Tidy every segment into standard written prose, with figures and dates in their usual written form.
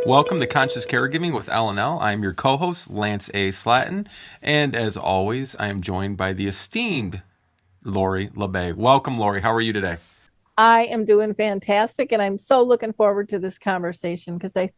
Welcome to Conscious Caregiving with L&L. I'm your co-host, Lance A. Slatton, and as always, I am joined by the esteemed Lori La Bey. Welcome, Lori. How are you today? I am doing fantastic, and I'm so looking forward to this conversation because I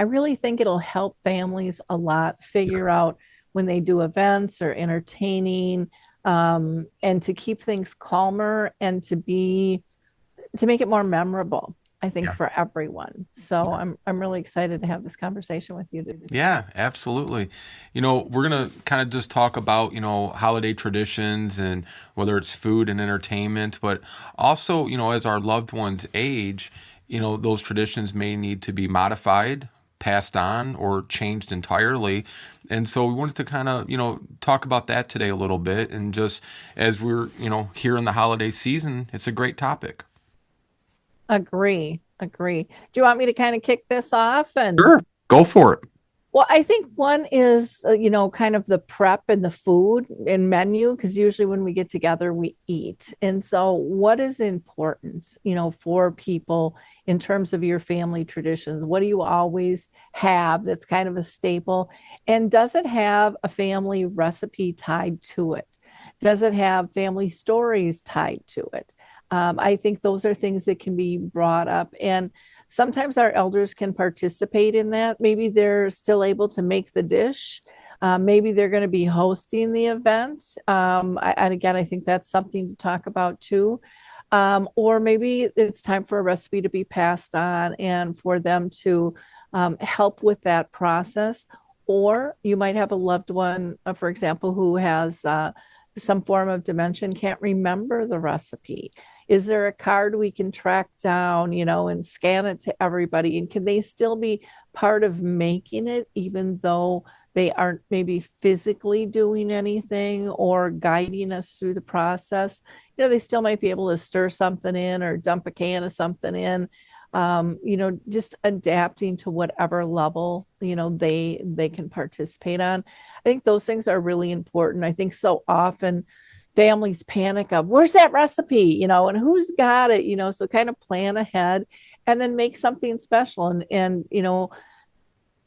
really think it'll help families a lot figure out when they do events or entertaining, and to keep things calmer and to make it more memorable. I think Yeah. for everyone. So I'm really excited to have this conversation with you today. Yeah, absolutely. We're going to kind of just talk about, holiday traditions and whether it's food and entertainment, but also, as our loved ones age, those traditions may need to be modified, passed on, or changed entirely. And so we wanted to kind of, talk about that today a little bit. And just as we're, here in the holiday season, it's a great topic. Agree. Do you want me to kind of kick this off and Sure. Go for it. Well, I think one is, kind of the prep and the food and menu, because usually when we get together, we eat. And so, what is important, for people in terms of your family traditions? What do you always have that's kind of a staple? And does it have a family recipe tied to it? Does it have family stories tied to it? I think those are things that can be brought up. And sometimes our elders can participate in that. Maybe they're still able to make the dish. Maybe they're going to be hosting the event. And again, I think that's something to talk about too. Or maybe it's time for a recipe to be passed on and for them to help with that process. Or you might have a loved one, for example, who has some form of dementia and can't remember the recipe. Is there a card we can track down, and scan it to everybody? And can they still be part of making it, even though they aren't maybe physically doing anything or guiding us through the process? They still might be able to stir something in or dump a can of something in. Just adapting to whatever level, they can participate on. I think those things are really important. I think so often families panic of where's that recipe, and who's got it, so kind of plan ahead and then make something special. And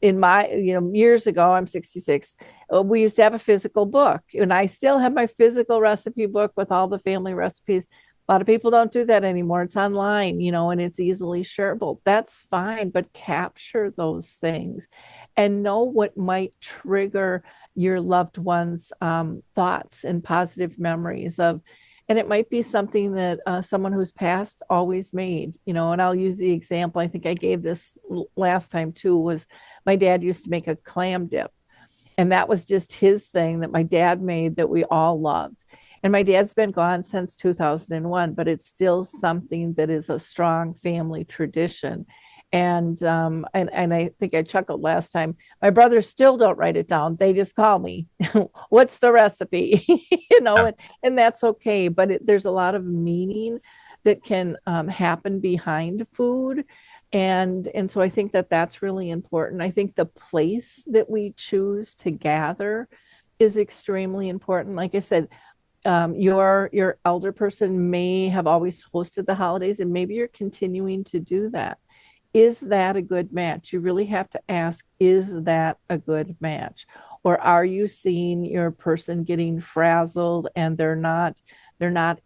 in my, years ago, I'm 66, we used to have a physical book, and I still have my physical recipe book with all the family recipes. A lot of people don't do that anymore. It's online, and it's easily shareable. That's fine, but capture those things and know what might trigger your loved ones' thoughts and positive memories of. And it might be something that someone who's passed always made, and I'll use the example. I think I gave this last time too, was my dad used to make a clam dip. And that was just his thing that my dad made that we all loved. And my dad's been gone since 2001, but it's still something that is a strong family tradition. And I think I chuckled last time. My brothers still don't write it down. They just call me. What's the recipe? And that's okay. But there's a lot of meaning that can happen behind food, and so I think that that's really important. I think the place that we choose to gather is extremely important. Like I said, your elder person may have always hosted the holidays, and maybe you're continuing to do that. Is that a good match? You really have to ask, is that a good match? Or are you seeing your person getting frazzled and they're not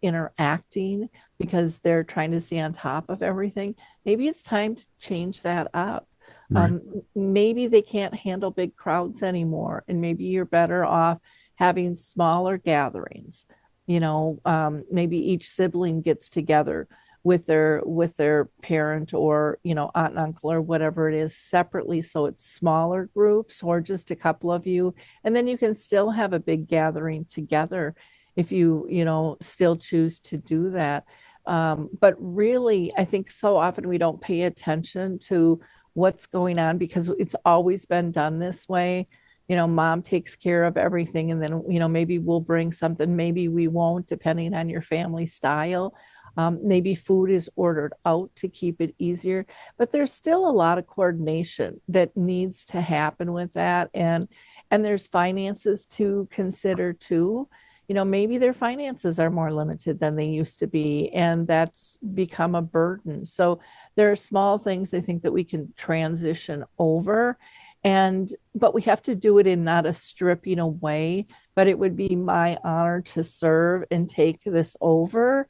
interacting because they're trying to stay on top of everything? Maybe it's time to change that up. Right. Maybe they can't handle big crowds anymore, and maybe you're better off having smaller gatherings. Maybe each sibling gets together with their parent, or aunt and uncle or whatever it is, separately, so it's smaller groups or just a couple of you, and then you can still have a big gathering together if you still choose to do that. But really, I think so often we don't pay attention to what's going on because it's always been done this way. Mom takes care of everything, and then maybe we'll bring something, maybe we won't, depending on your family style. Maybe food is ordered out to keep it easier, but there's still a lot of coordination that needs to happen with that, and there's finances to consider too. maybe their finances are more limited than they used to be, and that's become a burden. So there are small things I think that we can transition over. But we have to do it in not a stripping away, but it would be my honor to serve and take this over,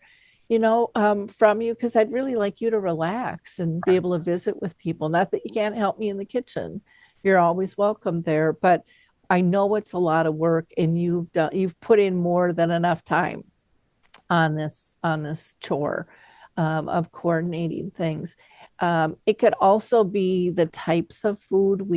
from you, because I'd really like you to relax and be able to visit with people. Not that you can't help me in the kitchen. You're always welcome there, but I know it's a lot of work, and you've put in more than enough time on this chore, of coordinating things. It could also be the types of food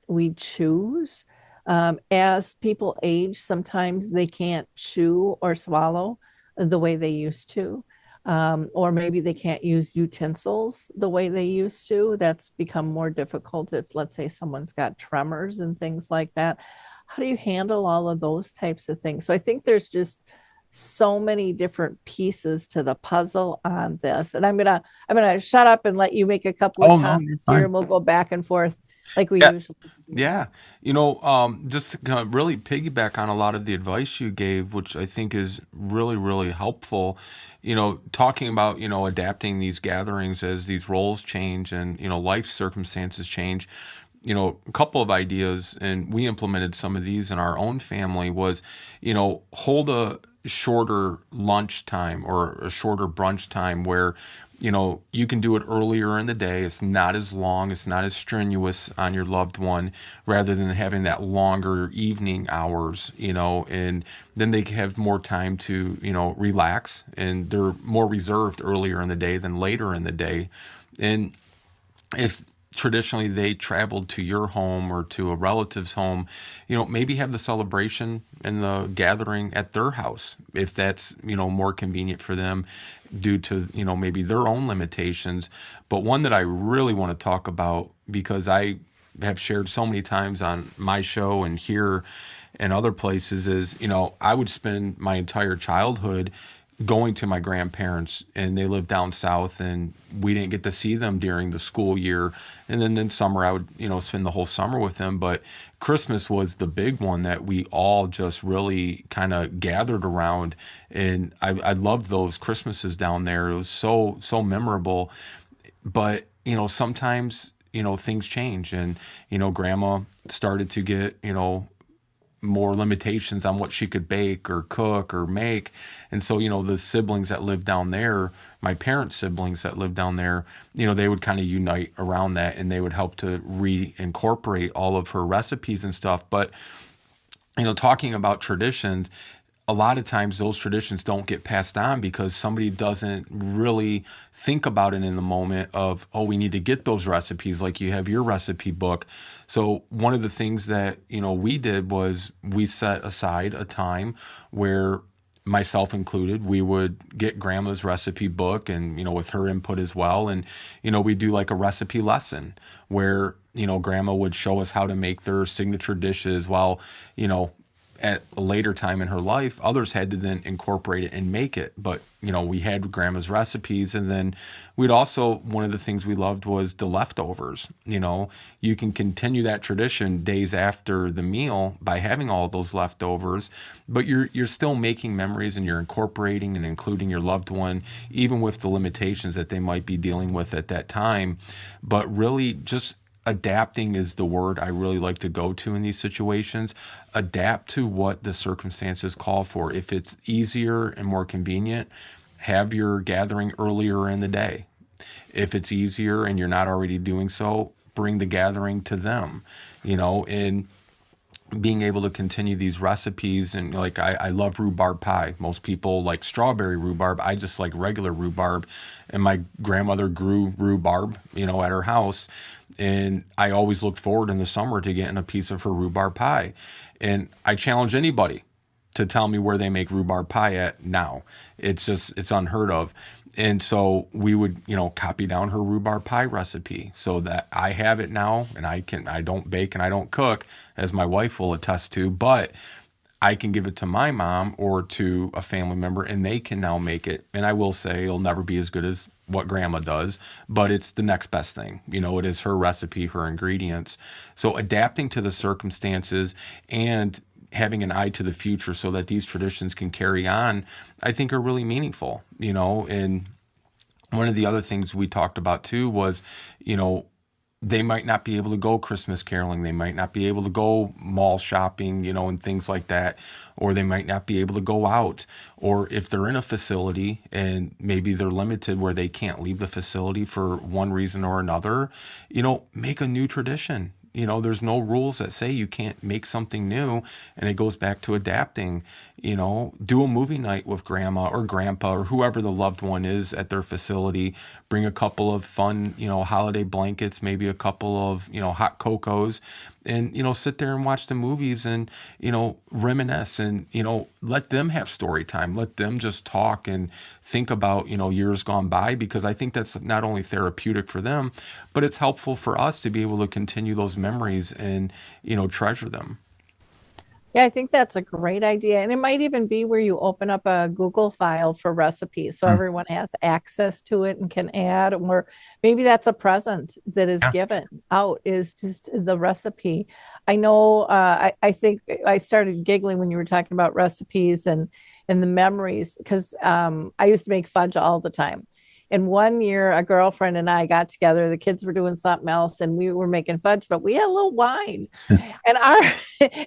we choose. As people age, sometimes they can't chew or swallow the way they used to. Or maybe they can't use utensils the way they used to. That's become more difficult if, let's say, someone's got tremors and things like that. How do you handle all of those types of things? So I think there's just so many different pieces to the puzzle on this. And I'm gonna shut up and let you make a couple of Oh no, you're comments here, and fine. we'll go back and forth like we Yeah, usually do. yeah. Just to kind of really piggyback on a lot of the advice you gave, which I think is really, really helpful. Talking about, adapting these gatherings as these roles change and, life circumstances change. A couple of ideas, and we implemented some of these in our own family, was, hold a shorter lunch time or a shorter brunch time where, you can do it earlier in the day. It's not as long, it's not as strenuous on your loved one, rather than having that longer evening hours, and then they have more time to, relax, and they're more reserved earlier in the day than later in the day. And if traditionally they traveled to your home or to a relative's home, maybe have the celebration and the gathering at their house if that's, more convenient for them due to, maybe their own limitations. But one that I really want to talk about, because I have shared so many times on my show and here and other places, is, I would spend my entire childhood going to my grandparents, and they lived down south, and we didn't get to see them during the school year. And then in summer I would, spend the whole summer with them. But Christmas was the big one that we all just really kind of gathered around. And I loved those Christmases down there. It was so memorable. But sometimes things change, and grandma started to get more limitations on what she could bake or cook or make. And so, the siblings that lived down there, my parents' siblings that lived down there, they would kind of unite around that, and they would help to reincorporate all of her recipes and stuff. But, talking about traditions, a lot of times those traditions don't get passed on because somebody doesn't really think about it in the moment of, oh, we need to get those recipes, like you have your recipe book. So one of the things that we did was we set aside a time where, myself included, we would get grandma's recipe book, and with her input as well, and we do like a recipe lesson where grandma would show us how to make their signature dishes, while at a later time in her life, others had to then incorporate it and make it. But, we had grandma's recipes. And then we'd also, one of the things we loved was the leftovers. You can continue that tradition days after the meal by having all those leftovers, but you're still making memories, and you're incorporating and including your loved one, even with the limitations that they might be dealing with at that time. But really, just adapting is the word I really like to go to in these situations. Adapt to what the circumstances call for. If it's easier and more convenient, have your gathering earlier in the day. If it's easier and you're not already doing so, bring the gathering to them, and being able to continue these recipes. And like, I love rhubarb pie. Most people like strawberry rhubarb. I just like regular rhubarb. And my grandmother grew rhubarb, at her house. And I always looked forward in the summer to getting a piece of her rhubarb pie. And I challenge anybody to tell me where they make rhubarb pie at now. It's unheard of. And so we would, copy down her rhubarb pie recipe so that I have it now, and I don't bake and I don't cook, as my wife will attest to, but I can give it to my mom or to a family member, and they can now make it. And I will say it'll never be as good as what grandma does, but it's the next best thing. It is her recipe, her ingredients. So adapting to the circumstances, and having an eye to the future so that these traditions can carry on, I think are really meaningful, and one of the other things we talked about too was, you know, they might not be able to go Christmas caroling. They might not be able to go mall shopping, and things like that. Or they might not be able to go out. Or if they're in a facility and maybe they're limited where they can't leave the facility for one reason or another, make a new tradition. There's no rules that say you can't make something new, and it goes back to adapting. Do a movie night with grandma or grandpa or whoever the loved one is at their facility. Bring a couple of fun, holiday blankets, maybe a couple of, hot cocos, and, sit there and watch the movies and, reminisce and, let them have story time. Let them just talk and think about, years gone by, because I think that's not only therapeutic for them, but it's helpful for us to be able to continue those memories and, treasure them. Yeah, I think that's a great idea. And it might even be where you open up a Google file for recipes so Mm. everyone has access to it and can add, or maybe that's a present that is Yeah. given out, is just the recipe. I know, I think I started giggling when you were talking about recipes and the memories, because I used to make fudge all the time. And one year, a girlfriend and I got together. The kids were doing something else, and we were making fudge, but we had a little wine, and our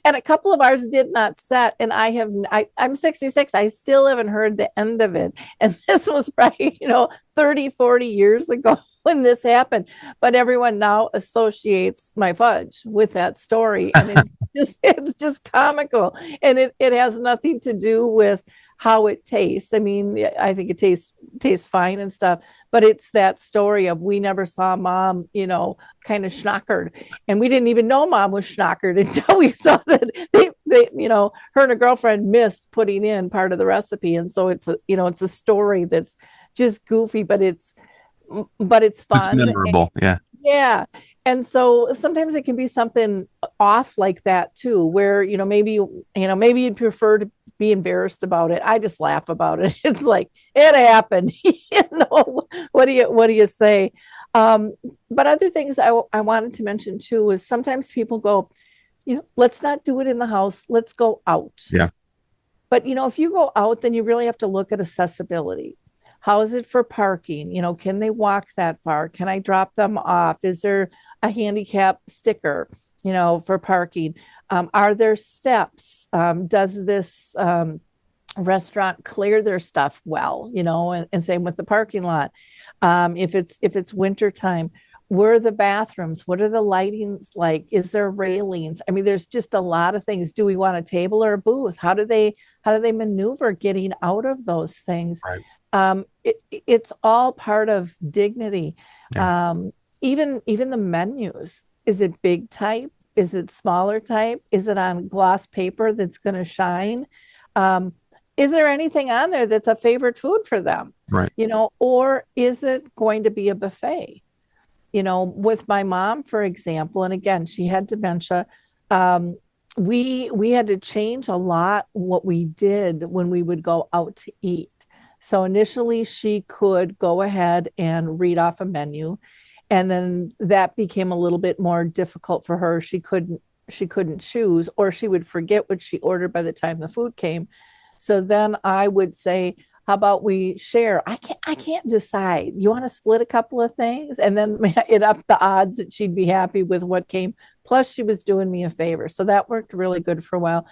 and a couple of ours did not set. And I'm 66. I still haven't heard the end of it. And this was probably 30, 40 years ago when this happened. But everyone now associates my fudge with that story, and it's just comical, and it has nothing to do with how it tastes. I mean, I think it tastes fine and stuff, but it's that story of, we never saw mom, kind of schnockered, and we didn't even know mom was schnockered until we saw that her and her girlfriend missed putting in part of the recipe. And so it's a story that's just goofy, but it's It's fun. memorable. Yeah. Yeah. And so sometimes it can be something off like that too, where, maybe you'd prefer to be embarrassed about it. I just laugh about it. It's like, it happened. What do you say? But other things I wanted to mention too is sometimes people go, let's not do it in the house. Let's go out. Yeah. But if you go out, then you really have to look at accessibility. How is it for parking? Can they walk that far? Can I drop them off? Is there a handicap sticker, for parking? Are there steps? Does this restaurant clear their stuff well? And same with the parking lot. If it's winter time, where are the bathrooms? What are the lightings like? Is there railings? I mean, there's just a lot of things. Do we want a table or a booth? How do they maneuver getting out of those things? Right. It's all part of dignity. Yeah. Even the menus. Is it big type? Is it smaller type? Is it on gloss paper that's going to shine? Is there anything on there that's a favorite food for them? Right. Or is it going to be a buffet? With my mom, for example, and again, she had dementia. We had to change a lot what we did when we would go out to eat. So initially, she could go ahead and read off a menu, and then that became a little bit more difficult for her. She couldn't choose, or she would forget what she ordered by the time the food came. So then I would say, how about we share? I can't decide. You want to split a couple of things? And then it upped the odds that she'd be happy with what came. Plus, she was doing me a favor. So that worked really good for a while.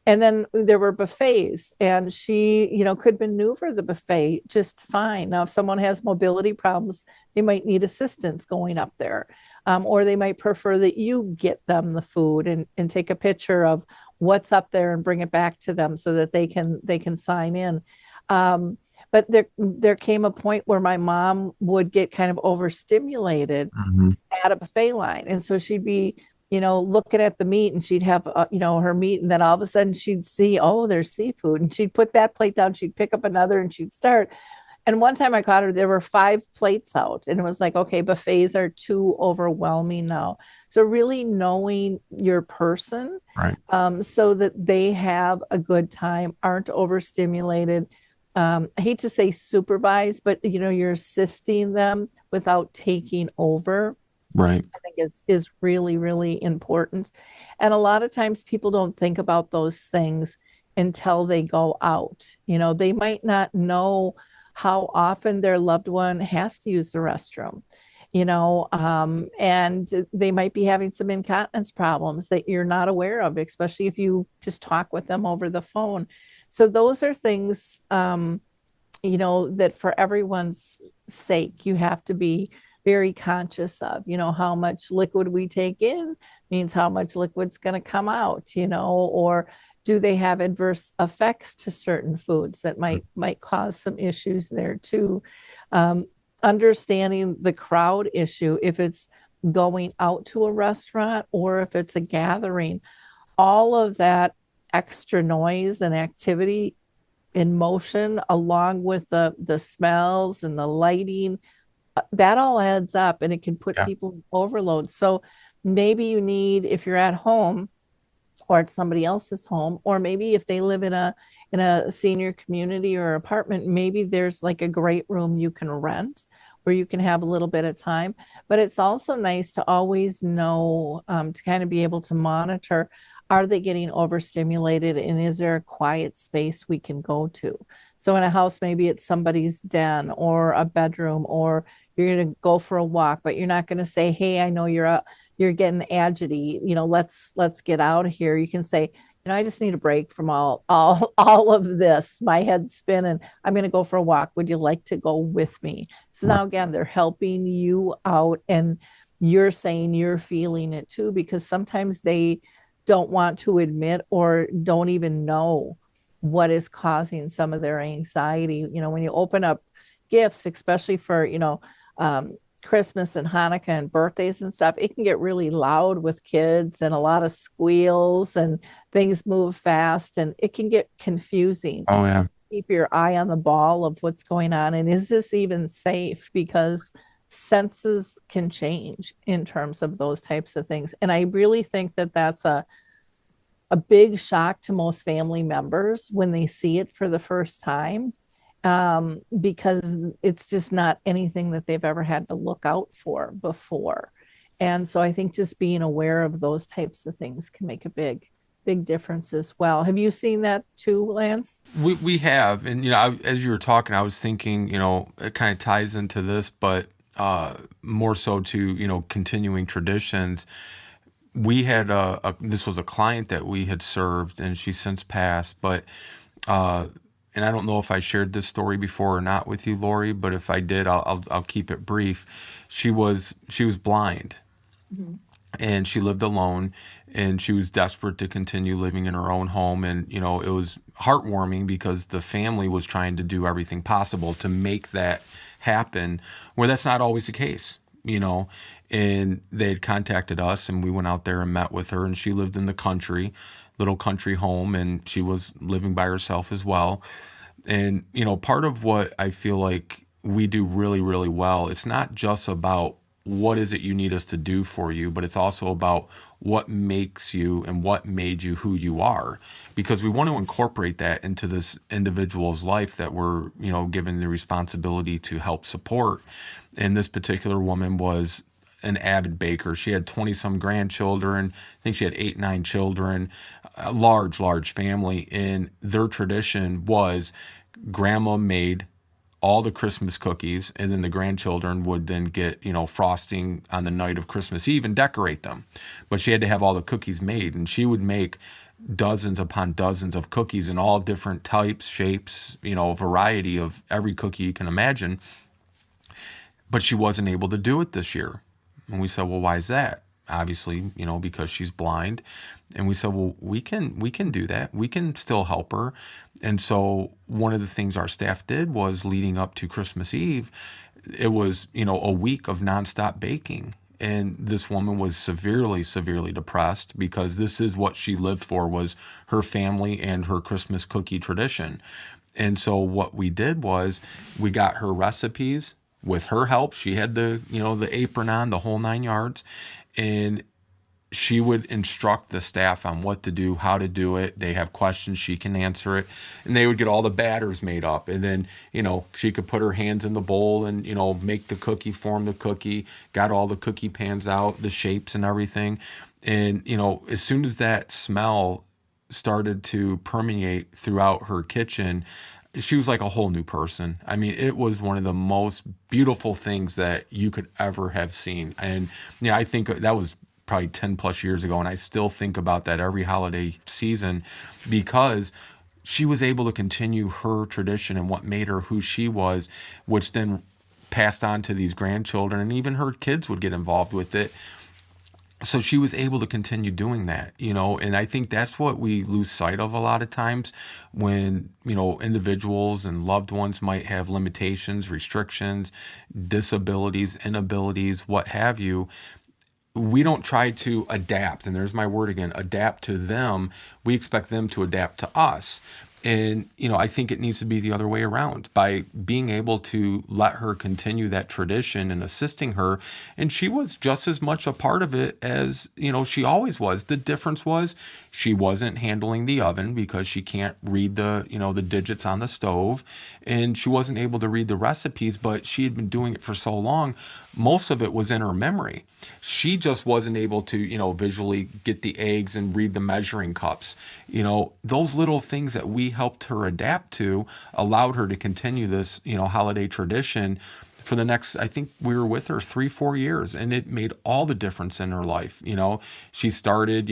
And then there were buffets, and she, could maneuver the buffet just fine. Now, if someone has mobility problems, they might need assistance going up there, or they might prefer that you get them the food and take a picture of what's up there and bring it back to them so that they can sign in. But there came a point where my mom would get kind of overstimulated Hmm. at a buffet line, and so she'd be looking at the meat, and she'd have, her meat. And then all of a sudden she'd see, oh, there's seafood. And she'd put that plate down. She'd pick up another and she'd start. And one time I caught her, there were 5 plates out, and it was like, okay, buffets are too overwhelming now. So really knowing your person, Right. so that they have a good time, aren't overstimulated. I hate to say supervise, but you're assisting them without taking over. Right. I think is really, really important. And a lot of times people don't think about those things until they go out. They might not know how often their loved one has to use the restroom, and they might be having some incontinence problems that you're not aware of, especially if you just talk with them over the phone. So those are things, that for everyone's sake, you have to be very conscious of, how much liquid we take in means how much liquid's going to come out, or do they have adverse effects to certain foods that might cause some issues there too. Um, Understanding the crowd issue, if it's going out to a restaurant or if it's a gathering, all of that extra noise and activity in motion along with the smells and the lighting, that all adds up and it can put Yeah. people in overload. So maybe you need, if you're at home or at somebody else's home, or maybe if they live in a senior community or apartment, maybe there's like a great room you can rent where you can have a little bit of time. But it's also nice to always know, to kind of be able to monitor, are they getting overstimulated and is there a quiet space we can go to? So in a house, maybe it's somebody's den or a bedroom, or you're going to go for a walk, but you're not going to say, hey, I know you're getting agitated, let's get out of here. You can say, I just need a break from all of this. My head's spinning. I'm going to go for a walk. Would you like to go with me? So Right. now again, they're helping you out, and you're saying you're feeling it too, because sometimes they don't want to admit or don't even know what is causing some of their anxiety. When you open up gifts, especially for, Christmas and Hanukkah and birthdays and stuff, it can get really loud with kids and a lot of squeals and things move fast and it can get confusing. Oh yeah. Keep your eye on the ball of what's going on. And is this even safe? Because senses can change in terms of those types of things. And I really think that that's a big shock to most family members when they see it for the first time, because it's just not anything that they've ever had to look out for before. And so I think just being aware of those types of things can make a big difference as well. Have you seen that too, Lance? We have, and as you were talking, I was thinking, it kind of ties into this, but more so to continuing traditions. We had this was a client that we had served, and she's since passed, but and I don't know if I shared this story before or not with you, Lori, but if I did, I'll keep it brief. She was blind, Mhm. and she lived alone, and she was desperate to continue living in her own home. And it was heartwarming because the family was trying to do everything possible to make that happen, where that's not always the case. And they had contacted us, and we went out there and met with her, and she lived in the country, little country home, and she was living by herself as well. And part of what I feel like we do really, really well, it's not just about what is it you need us to do for you, but it's also about what makes you and what made you who you are, because we want to incorporate that into this individual's life that we're given the responsibility to help support. And this particular woman was an avid baker. She had 20 some grandchildren. I think she had 8, 9 children, a large family. And their tradition was grandma made all the Christmas cookies, and then the grandchildren would then get, frosting on the night of Christmas Eve and decorate them. But she had to have all the cookies made, and she would make dozens upon dozens of cookies in all different types, shapes, a variety of every cookie you can imagine. But she wasn't able to do it this year. And we said, well, why is that? Obviously, because she's blind. And we said, well, we can do that. We can still help her. And so one of the things our staff did was, leading up to Christmas Eve, it was, a week of nonstop baking. And this woman was severely, severely depressed, because this is what she lived for, was her family and her Christmas cookie tradition. And so what we did was, we got her recipes with her help. She had the apron on, the whole 9 yards. And she would instruct the staff on what to do, how to do it. They have questions, she can answer it. And they would get all the batters made up. And then, she could put her hands in the bowl and, make the cookie, form the cookie, got all the cookie pans out, the shapes and everything. And, as soon as that smell started to permeate throughout her kitchen, she was like a whole new person. I mean, it was one of the most beautiful things that you could ever have seen. And yeah, I think that was probably 10 plus years ago. And I still think about that every holiday season because she was able to continue her tradition and what made her who she was, which then passed on to these grandchildren, and even her kids would get involved with it. So she was able to continue doing that, and I think that's what we lose sight of a lot of times when, individuals and loved ones might have limitations, restrictions, disabilities, inabilities, what have you. We don't try to adapt, and there's my word again, adapt to them. We expect them to adapt to us. And, I think it needs to be the other way around by being able to let her continue that tradition and assisting her. And she was just as much a part of it as, she always was. The difference was she wasn't handling the oven because she can't read the digits on the stove, and she wasn't able to read the recipes, but she had been doing it for so long. Most of it was in her memory. She just wasn't able to, visually get the eggs and read the measuring cups. Those little things that we helped her adapt to allowed her to continue this, holiday tradition for the next, I think we were with her 3-4 years, and it made all the difference in her life. She started,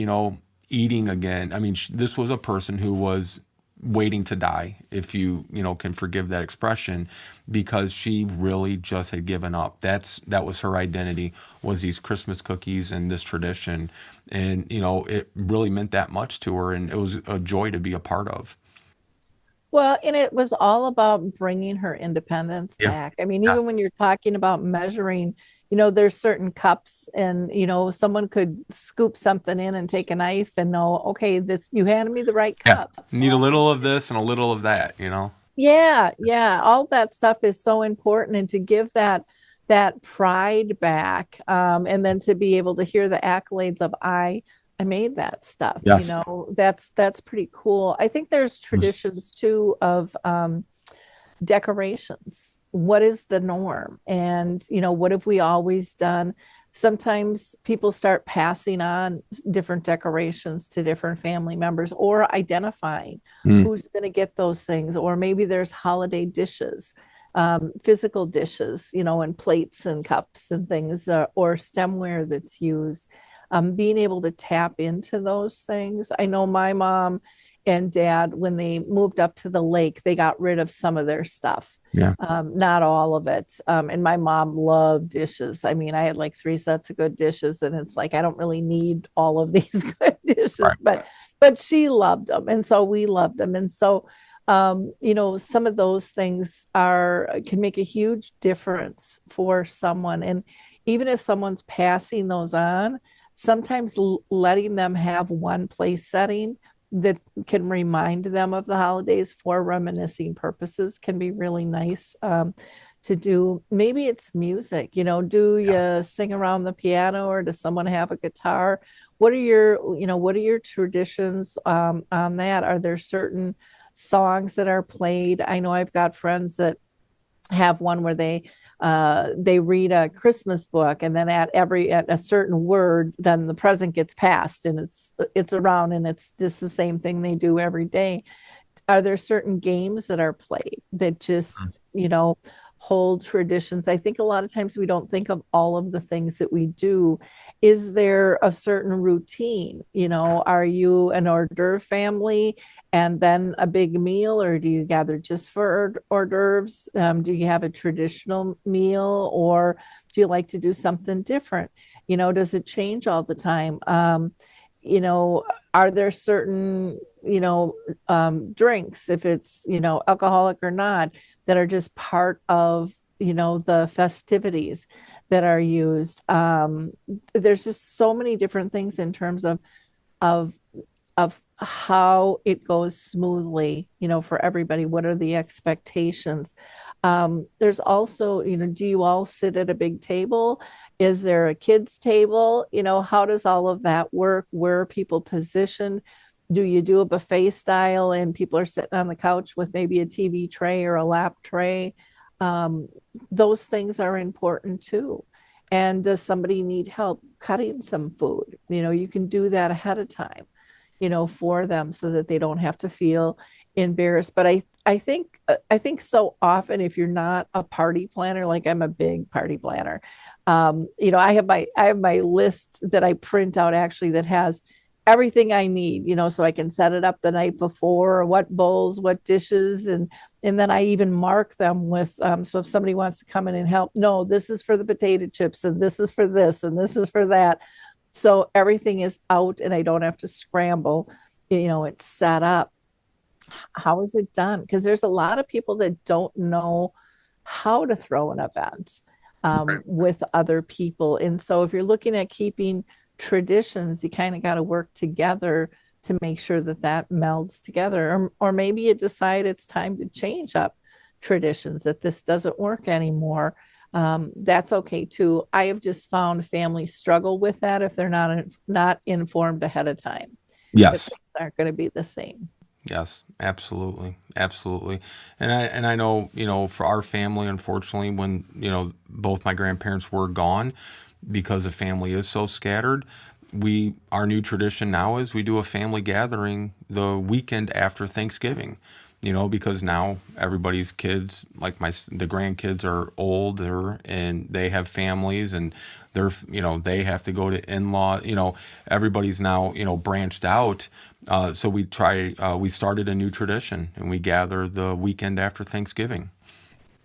eating again. I mean, this was a person who was waiting to die, if you can forgive that expression, because she really just had given up. That was her identity, was these Christmas cookies and this tradition. And it really meant that much to her, and it was a joy to be a part of. Well, and it was all about bringing her independence Yeah. back. I mean, Yeah. even when you're talking about measuring, there's certain cups, and, someone could scoop something in and take a knife and know, okay, this, you handed me the right Yeah. cups. Need a little of this and a little of that. Yeah, yeah. All that stuff is so important. And to give that pride back, and then to be able to hear the accolades of I made that stuff, Yes. that's pretty cool. I think there's traditions too of decorations. What is the norm? And, what have we always done? Sometimes people start passing on different decorations to different family members, or identifying Mm. who's going to get those things. Or maybe there's holiday dishes, physical dishes, and plates and cups and things, or stemware that's used. Being able to tap into those things. I know my mom and dad, when they moved up to the lake, they got rid of some of their stuff. Yeah. Not all of it. And my mom loved dishes. I mean, I had like 3 sets of good dishes, and it's like I don't really need all of these good dishes, Right. but she loved them, and so we loved them. And so some of those things can make a huge difference for someone. And even if someone's passing those on, sometimes letting them have one place setting that can remind them of the holidays for reminiscing purposes can be really nice, to do. Maybe it's music, do Yeah. you sing around the piano, or does someone have a guitar? What are your traditions, on that? Are there certain songs that are played? I know I've got friends that have one where they read a Christmas book, and then at a certain word, then the present gets passed, and it's around, and it's just the same thing they do every day. Are there certain games that are played that Mm. just, hold traditions? I think a lot of times we don't think of all of the things that we do. Is there a certain routine? Are you an hors d'oeuvre family and then a big meal, or do you gather just for hors d'oeuvres? Do you have a traditional meal, or do you like to do something different? Does it change all the time? You know, are there certain, drinks, if it's, alcoholic or not, that are just part of, the festivities that are used? There's just so many different things in terms of of how it goes smoothly, for everybody. What are the expectations? There's also, do you all sit at a big table? Is there a kids' table? How does all of that work? Where are people positioned? Do you do a buffet style and people are sitting on the couch with maybe a TV tray or a lap tray? Um, those things are important too. And does somebody need help cutting some food? You can do that ahead of time, for them so that they don't have to feel embarrassed. But I think so often if you're not a party planner, like I'm a big party planner, I have my list that I print out actually that has everything I need, so I can set it up the night before, what bowls, what dishes, and then I even mark them with so if somebody wants to come in and help, no, this is for the potato chips and this is for this and this is for that. So everything is out and I don't have to scramble. It's set up. How is it done? Because there's a lot of people that don't know how to throw an event Right. with other people. And so if you're looking at keeping traditions, you kind of got to work together to make sure that that melds together. Or maybe you decide it's time to change up traditions, that this doesn't work anymore. That's okay too. I have just found families struggle with that if they're not informed ahead of time, that Yes. things aren't going to be the same. Yes, absolutely, absolutely, and I know, for our family, unfortunately, when both my grandparents were gone, because the family is so scattered, we our new tradition now is we do a family gathering the weekend after Thanksgiving, because now everybody's kids, like the grandkids are older and they have families and they have to go to in-law, everybody's now, branched out. So we started a new tradition and we gather the weekend after Thanksgiving.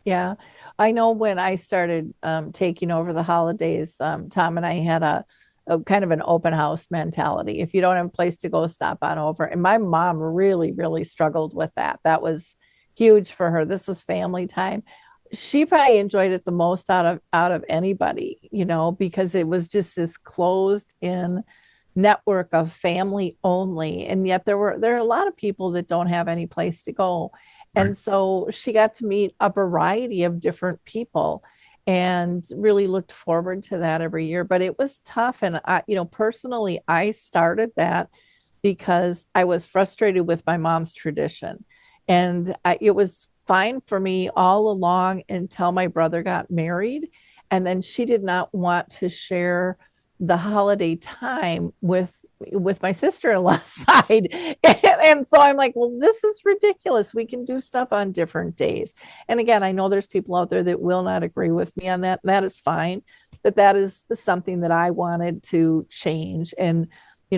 Yeah. I know when I started taking over the holidays, Tom and I had a kind of an open house mentality. If you don't have a place to go, stop on over. And my mom really, really struggled with that. That was huge for her. This was family time. She probably enjoyed it the most out of anybody, because it was just this closed in network of family only. And yet there are a lot of people that don't have any place to go. Right. And so she got to meet a variety of different people and really looked forward to that every year. But it was tough. And personally, I started that because I was frustrated with my mom's tradition. And it was fine for me all along until my brother got married. And then she did not want to share the holiday time with my sister-in-law's side. And so I'm like, well, this is ridiculous. We can do stuff on different days. And again, I know there's people out there that will not agree with me on that. That is fine. But that is something that I wanted to change. And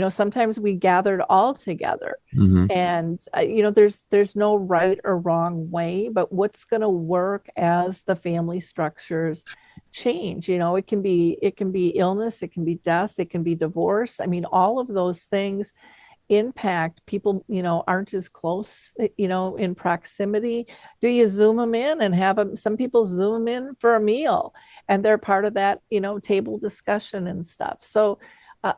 sometimes we gathered all together. Hmm. And there's no right or wrong way, but what's going to work as the family structures change. It can be illness, it can be death, it can be divorce. I mean, all of those things impact people. Aren't as close, in proximity. Do you zoom them in and have them? Some people zoom them in for a meal and they're part of that, table discussion and stuff. So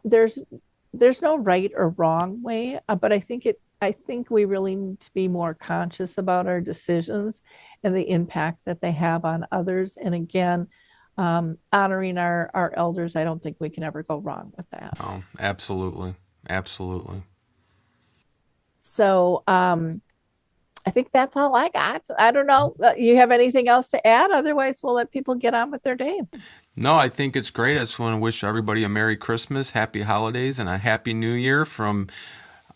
there's no right or wrong way, but I think we really need to be more conscious about our decisions and the impact that they have on others. And again, honoring our elders, I don't think we can ever go wrong with that. Oh, absolutely, absolutely. So I think that's all I got. I don't know. You have anything else to add? Otherwise, we'll let people get on with their day. No, I think it's great. I just want to wish everybody a Merry Christmas, Happy Holidays, and a Happy New Year from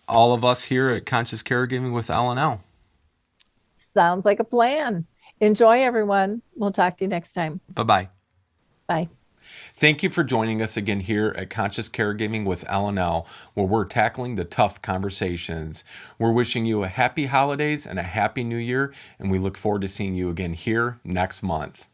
all of us here at Conscious Caregiving with L&L. Sounds like a plan. Enjoy, everyone. We'll talk to you next time. Bye bye. Bye. Thank you for joining us again here at Conscious Caregiving with L&L, where we're tackling the tough conversations. We're wishing you a happy holidays and a happy new year, and we look forward to seeing you again here next month.